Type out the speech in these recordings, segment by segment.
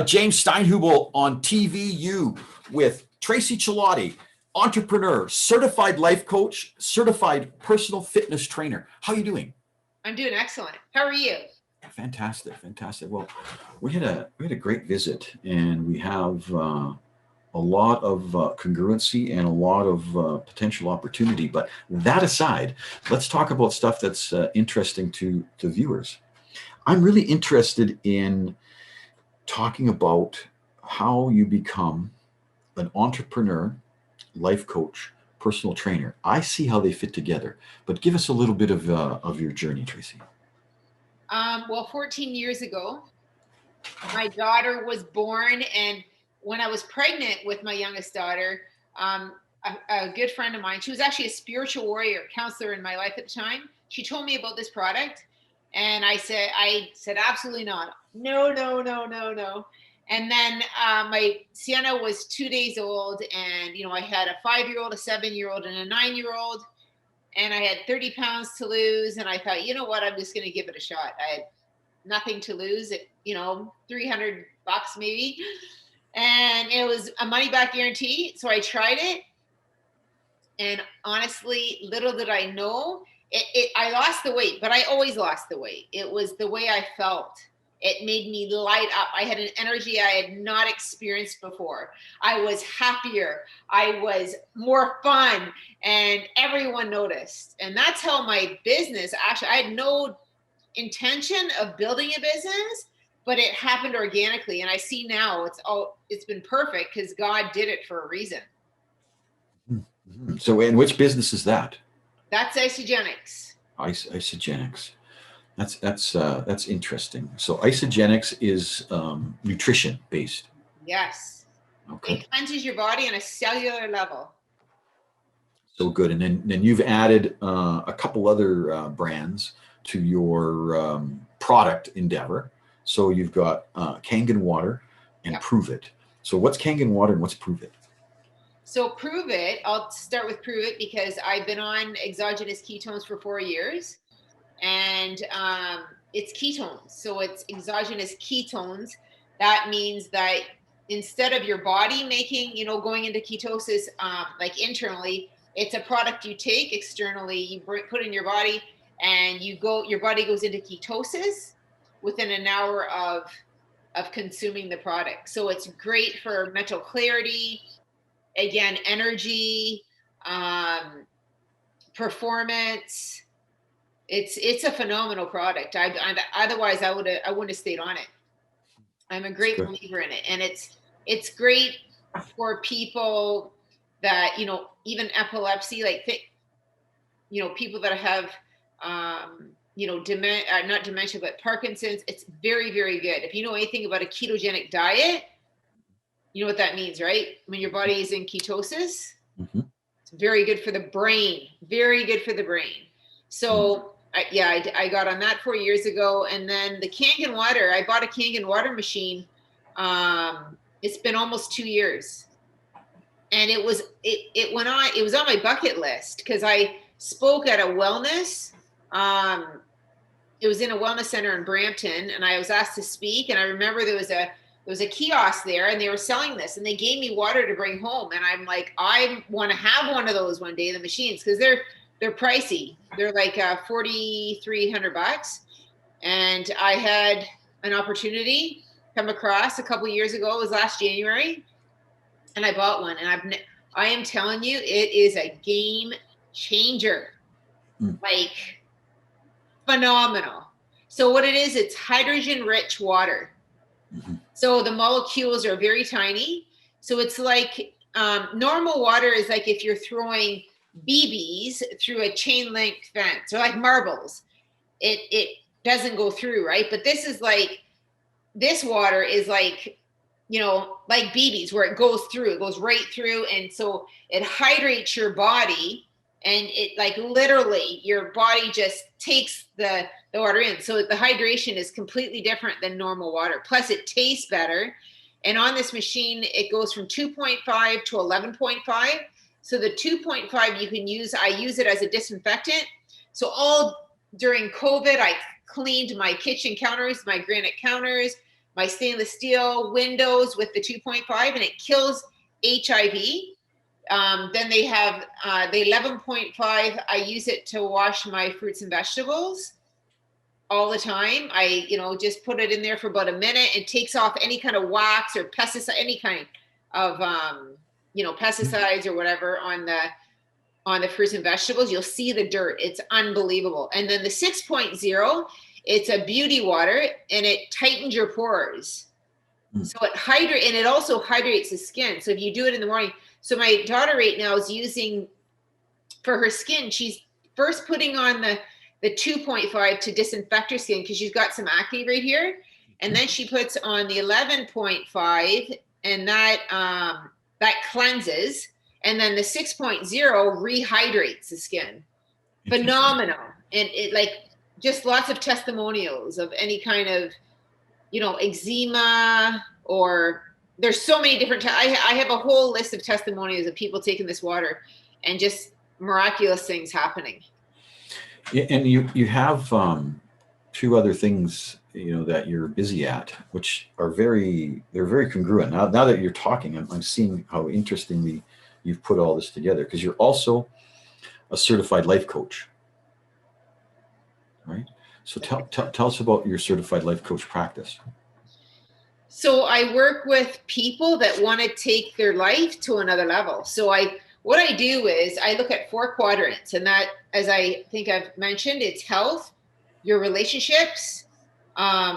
James Steinhubel on TVU with Tracey Celotti, entrepreneur, certified life coach, certified personal fitness trainer. How are you doing? I'm doing excellent. How are you? Fantastic. Well, we had a great visit, and we have a lot of congruency and a lot of potential opportunity. But that aside, let's talk about stuff that's interesting to viewers. I'm really interested in talking about how you become an entrepreneur, life coach, personal trainer. I see how they fit together, but give us a little bit of your journey, Tracey. Well, 14 years ago, my daughter was born, and when I was pregnant with my youngest daughter, a good friend of mine, she was actually a spiritual warrior counselor in my life at the time. She told me about this product, and I said, absolutely not. No. And then my Sienna was 2 days old, and I had a 5-year-old, a 7-year-old, and a 9-year-old, and I had 30 pounds to lose. And I thought, you know what, I'm just going to give it a shot. I had nothing to lose, $300 maybe, and it was a money back guarantee. So I tried it, and honestly, little did I know, I lost the weight, but I always lost the weight. It was the way I felt. It made me light up. I had an energy I had not experienced before. I was happier. I was more fun, and everyone noticed. And that's how my business, actually, I had no intention of building a business, but it happened organically. And I see now it's been perfect because God did it for a reason. Mm-hmm. So, and which business is that? That's Isagenix. Isagenix. That's interesting. So Isagenix is nutrition based. Yes. Okay. It cleanses your body on a cellular level. So good. And then you've added a couple other brands to your product endeavor. So you've got Kangen Water and Yep. Prove It. So what's Kangen Water and what's Prove It? So Prove It, I'll start with Prove It because I've been on exogenous ketones for 4 years, and it's ketones. So it's exogenous ketones. That means that instead of your body making, going into ketosis, like internally, it's a product you take externally, you put in your body, and your body goes into ketosis within an hour of consuming the product. So it's great for mental clarity, again, energy, performance. It's a phenomenal product. Otherwise I wouldn't have stayed on it. I'm a great believer in it, and it's great for people that even epilepsy, like people that have not dementia but Parkinson's. It's very, very good. If you know anything about a ketogenic diet, you know what that means, right? When your body is in ketosis, mm-hmm. It's very good for the brain. Very good for the brain. So I got on that 4 years ago, and then the Kangen Water. I bought a Kangen Water machine. It's been almost 2 years, and it was on my bucket list because I spoke at a wellness. It was in a wellness center in Brampton, and I was asked to speak. And I remember there was a kiosk there, and they were selling this, and they gave me water to bring home. And I'm like, I want to have one of those one day, the machines, because they're pricey. They're like $4,300. And I had an opportunity come across a couple of years ago. It was last January, and I bought one. And I am telling you, it is a game changer. Like, phenomenal. So what it is, it's hydrogen-rich water. Mm-hmm. So the molecules are very tiny. So it's like normal water is like if you're throwing BBs through a chain link fence, or like marbles, it doesn't go through, right? But this water is like, like BBs, where it goes right through. And so it hydrates your body, and it, like, literally your body just takes the water in. So the hydration is completely different than normal water. Plus it tastes better. And on this machine, it goes from 2.5 to 11.5. So the 2.5 you can use, I use it as a disinfectant. So all during COVID, I cleaned my kitchen counters, my granite counters. my stainless steel windows with the 2.5, and it kills HIV. Then they have the 11.5. I use it to wash my fruits and vegetables all the time. I, just put it in there for about a minute. It takes off any kind of wax or pesticide, any kind of, pesticides or whatever on the fruits and vegetables. You'll see the dirt. It's unbelievable. And then the 6.0, it's a beauty water, and it tightens your pores. So it also hydrates the skin. So if you do it in the morning. So my daughter right now is using, for her skin, she's first putting on the 2.5 to disinfect her skin because she's got some acne right here. And then she puts on the 11.5, and that cleanses. And then the 6.0 rehydrates the skin. Phenomenal. And it, like, just lots of testimonials of any kind of, eczema, or there's so many different, I have a whole list of testimonials of people taking this water and just miraculous things happening. Yeah, and you have two other things, that you're busy at, which are they're very congruent. Now that you're talking, I'm seeing how interestingly you've put all this together, because you're also a certified life coach, right? So tell us about your certified life coach practice. So I work with people that want to take their life to another level. So what I do is I look at 4 quadrants, and that, as I think I've mentioned, it's health, your relationships,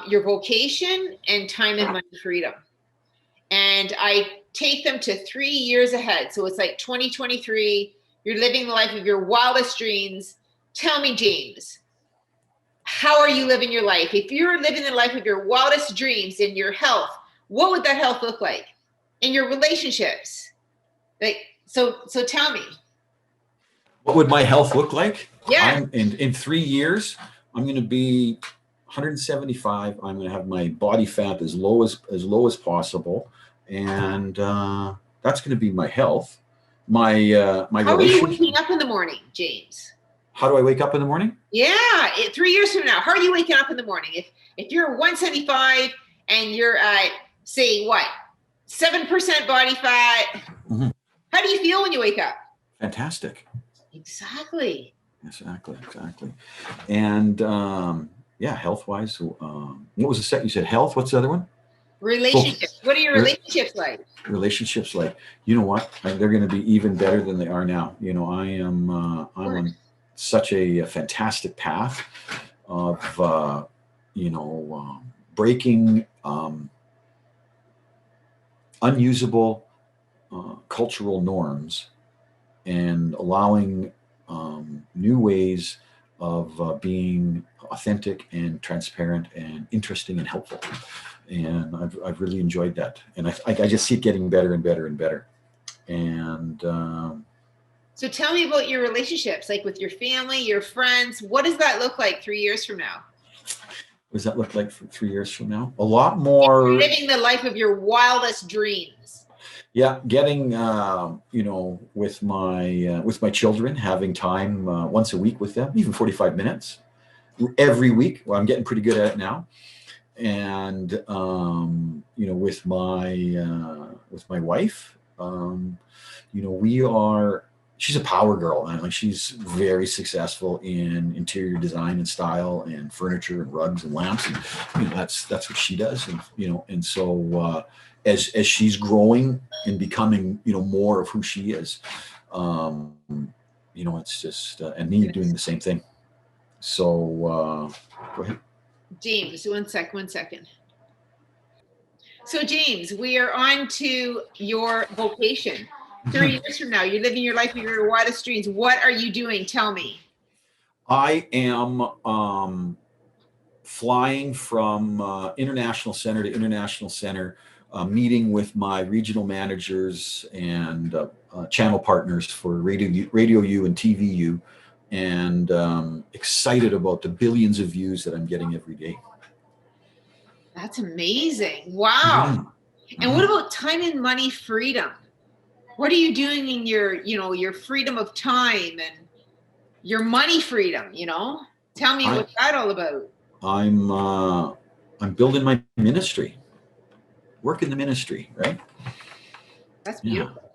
your vocation, and time and money freedom. And I take them to 3 years ahead. So it's like 2023, you're living the life of your wildest dreams. Tell me, James, how are you living your life? If you're living the life of your wildest dreams in your health, what would that health look like? In your relationships? So tell me. What would my health look like? Yeah. In 3 years, I'm going to be 175. I'm going to have my body fat as low as possible, and that's going to be my health. My How are you waking up in the morning, James? How do I wake up in the morning? Yeah, 3 years from now, how are you waking up in the morning? If you're 175 and you're at, say, what, 7% body fat, how do you feel when you wake up? Fantastic. Exactly. And health-wise, what was the second? You said health. What's the other one? Relationships. What are your relationships like? Relationships like, you know what? They're going to be even better than they are now. I'm on such a fantastic path of, breaking unusable cultural norms and allowing new ways of being authentic and transparent and interesting and helpful. And I've really enjoyed that. And I just see it getting better and better and better. And so tell me about your relationships, like with your family, your friends. What does that look like 3 years from now? What does that look like for 3 years from now? A lot more. Living the life of your wildest dreams. Yeah, getting with my children, having time once a week with them, even 45 minutes every week. Well, I'm getting pretty good at it now. And with my wife, she's a power girl, and like she's very successful in interior design and style and furniture and rugs and lamps, and that's what she does. And so as she's growing and becoming more of who she is, it's just and me doing the same thing. So go ahead, James. One second. So James, we are on to your vocation. 3 years from now, you're living your life of your wildest dreams. What are you doing? Tell me. I am flying from international center to international center, meeting with my regional managers and channel partners for Radio U and TV U, and excited about the billions of views that I'm getting every day. That's amazing. Wow. And what about time and money freedom? What are you doing in your freedom of time and your money freedom? Tell me what's that all about. I'm building my ministry. work in the ministry, right? That's Yeah. beautiful.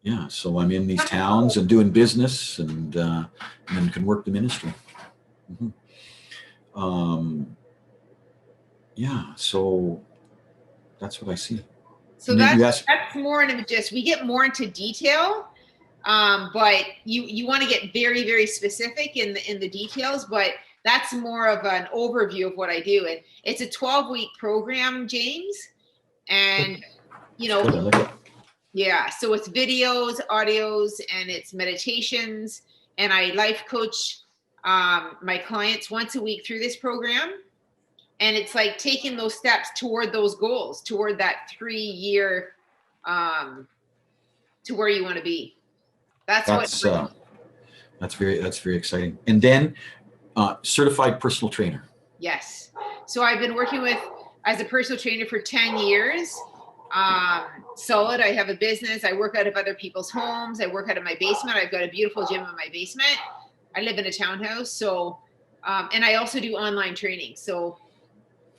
Yeah. So I'm in these towns and doing business, and then can work the ministry. Mhm. Yeah. So that's what I see. So And then you ask, that's more into just, we get more into detail, but you want to get very, very specific in the details, but that's more of an overview of what I do. And it's a 12-week program, James. And, you know, good, I like it. yeah, so it's videos, audios, and it's meditations. And I life coach my clients once a week through this program. And it's like taking those steps toward those goals, toward that 3-year to where you want to be. That's very exciting. And then certified personal trainer. Yes. So I've been working as a personal trainer for 10 years. Solid. I have a business. I work out of other people's homes. I work out of my basement. I've got a beautiful gym in my basement. I live in a townhouse. So, and I also do online training. So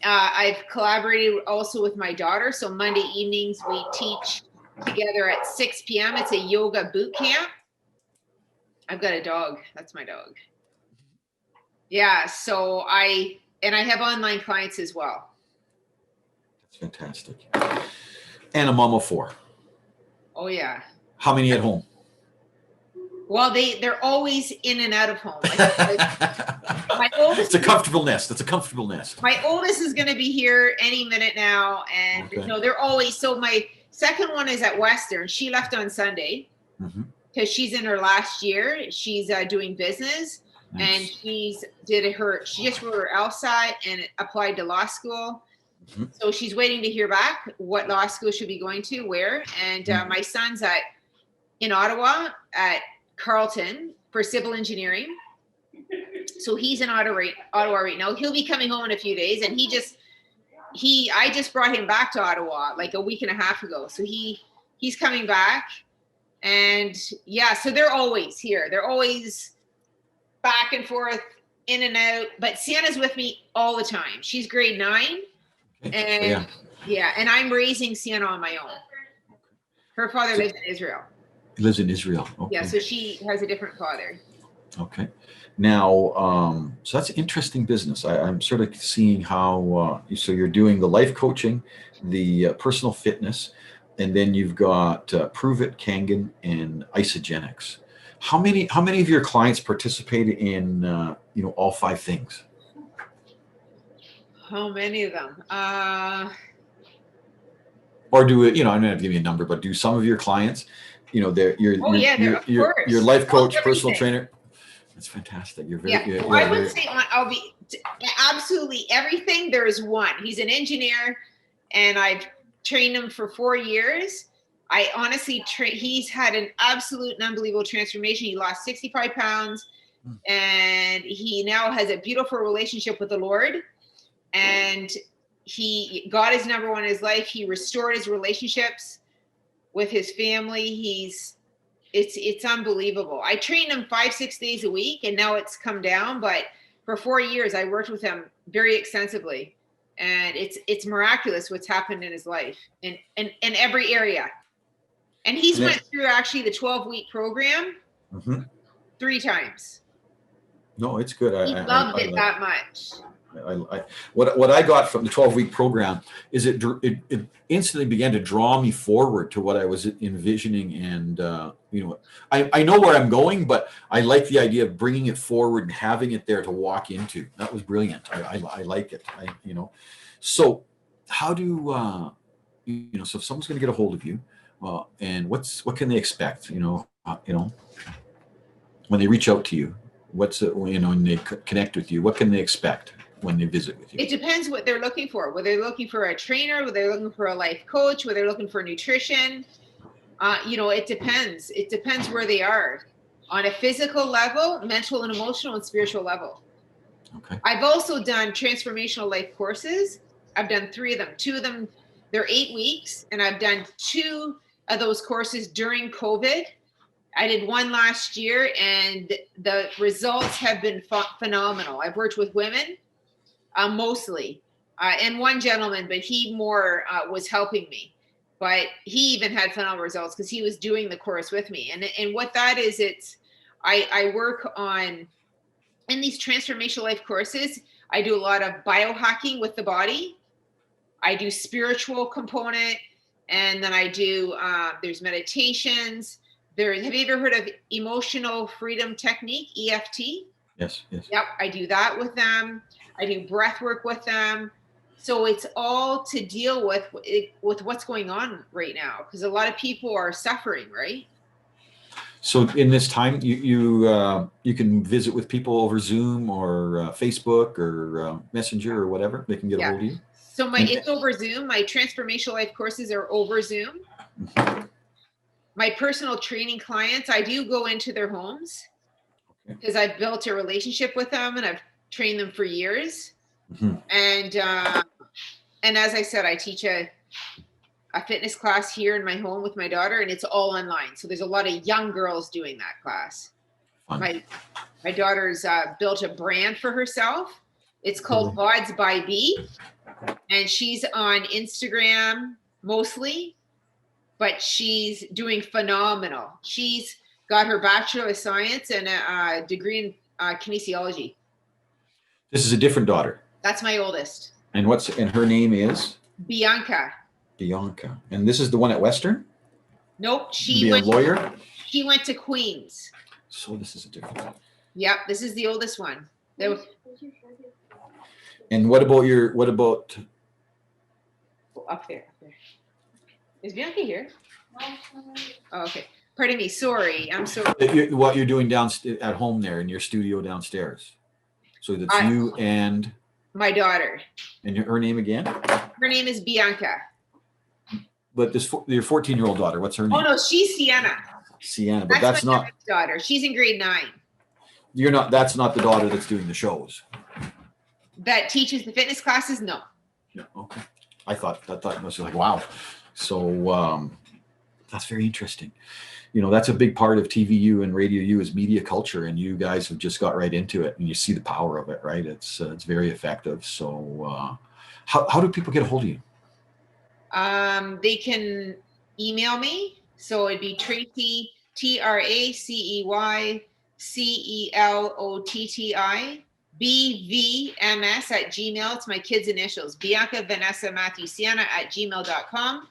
I've collaborated also with my daughter. So Monday evenings we teach together at 6 p.m. It's a yoga boot camp. I've got a dog. That's my dog. Yeah. So I have online clients as well. That's fantastic. And a mom of 4. Oh yeah. How many at home? Well, they're always in and out of home. My It's oldest, a comfortable nest. It's a comfortable nest. My oldest is going to be here any minute now, and Okay. they're always. So my second one is at Western. She left on Sunday because she's in her last year. She's doing business, and she just wrote her LSAT and applied to law school. So she's waiting to hear back what law school she'll be going to, where. And my son's in Ottawa at Carleton for civil engineering. So he's in Ottawa right now. He'll be coming home in a few days, and I just brought him back to Ottawa like a week and a half ago. So he's coming back, and yeah, so they're always here. They're always back and forth, in and out. But Sienna's with me all the time. She's grade 9, and and I'm raising Sienna on my own. Her father lives in Israel. He lives in Israel. Okay. Yeah, so she has a different father. Okay. Now, so that's interesting business. I'm sort of seeing how, so you're doing the life coaching, the personal fitness, and then you've got Prove It, Kangen, and Isagenix. How many of your clients participate in, all 5 things? How many of them? Or do it, I'm not going to give you a number, but do some of your clients, your life coach, personal trainer? That's fantastic. You're very. I would say I'll be absolutely everything. There is one. He's an engineer, and I've trained him for 4 years. I honestly he's had an absolute and unbelievable transformation. He lost 65 pounds, and he now has a beautiful relationship with the Lord. And God is number one in his life. He restored his relationships with his family. It's unbelievable. I trained him 5-6 days a week, and now it's come down. But for 4 years, I worked with him very extensively, and it's miraculous what's happened in his life in every area. And he's went through actually the 12-week program 3 times. No, it's good. He loved it that much. What I got from the 12-week program is it instantly began to draw me forward to what I was envisioning, and I know where I'm going, but I like the idea of bringing it forward and having it there to walk into. That was brilliant. I like it. So how do so if someone's going to get a hold of you, and what can they expect? When they reach out to you, when they connect with you, what can they expect when they visit with you? It depends what they're looking for. Whether they're looking for a trainer, whether they're looking for a life coach, whether they're looking for nutrition. It depends. It depends where they are on a physical level, mental and emotional and spiritual level. Okay. I've also done transformational life courses. I've done 3 of them. 2 of them, they're 8 weeks, and I've done 2 of those courses during COVID. I did 1 last year, and the results have been phenomenal. I've worked with women, mostly, and one gentleman, but he more was helping me. But he even had phenomenal results because he was doing the course with me. And what that is, I work on, in these transformational life courses, I do a lot of biohacking with the body. I do spiritual component, and then I do, there's meditations. Have you ever heard of emotional freedom technique, EFT? Yes, yes. Yep, I do that with them. I do breath work with them. So it's all to deal with what's going on right now, because a lot of people are suffering, right? So in this time, you can visit with people over Zoom or Facebook or Messenger or whatever. They can get a hold of you. So it's over Zoom. My transformational life courses are over Zoom. My personal training clients, I do go into their homes because I've built a relationship with them and I've trained them for years. And as I said, I teach a fitness class here in my home with my daughter, and it's all online. So there's a lot of young girls doing that class. Fun. My daughter's built a brand for herself. It's called Vods by B, and she's on Instagram mostly, but she's doing phenomenal. She's got her Bachelor of Science and a degree in kinesiology. This is a different daughter. That's my oldest. And her name is? Bianca. Bianca. And this is the one at Western? Nope. She went a lawyer? She went to Queens. So this is a different one. Yep, this is the oldest one. And what about up there. Is Bianca here? Oh, okay. Pardon me. Sorry. I'm sorry. What you're doing at home there in your studio downstairs. So that's you and my daughter. And her name again? Her name is Bianca. But your 14-year-old daughter, what's her name? Oh no, she's Sienna. Sienna, but that's not my daughter. She's in grade 9. That's not the daughter that's doing the shows. That teaches the fitness classes? No. Yeah, okay. I thought it was like, wow. So that's very interesting. That's a big part of TVU and Radio U is media culture, and you guys have just got right into it, and you see the power of it, right? It's very effective. So how do people get a hold of you? They can email me. So it'd be Tracey, TRACEY CELOTTI BVMS@gmail. It's my kids' initials. Bianca Vanessa Matthew Sienna @gmail.com,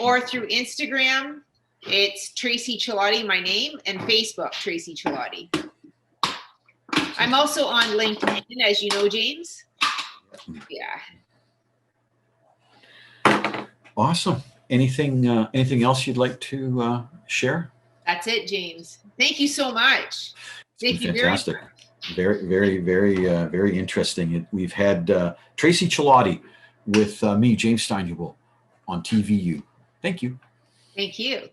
or through Instagram. It's Tracey Celotti, my name, and Facebook, Tracey Celotti. I'm also on LinkedIn, as you know, James. Yeah. Awesome. Anything else you'd like to share? That's it, James. Thank you so much. Thank you. Fantastic. Very, very, very, very interesting. We've had Tracey Celotti with me, James Steinhubel, on TVU. Thank you. Thank you.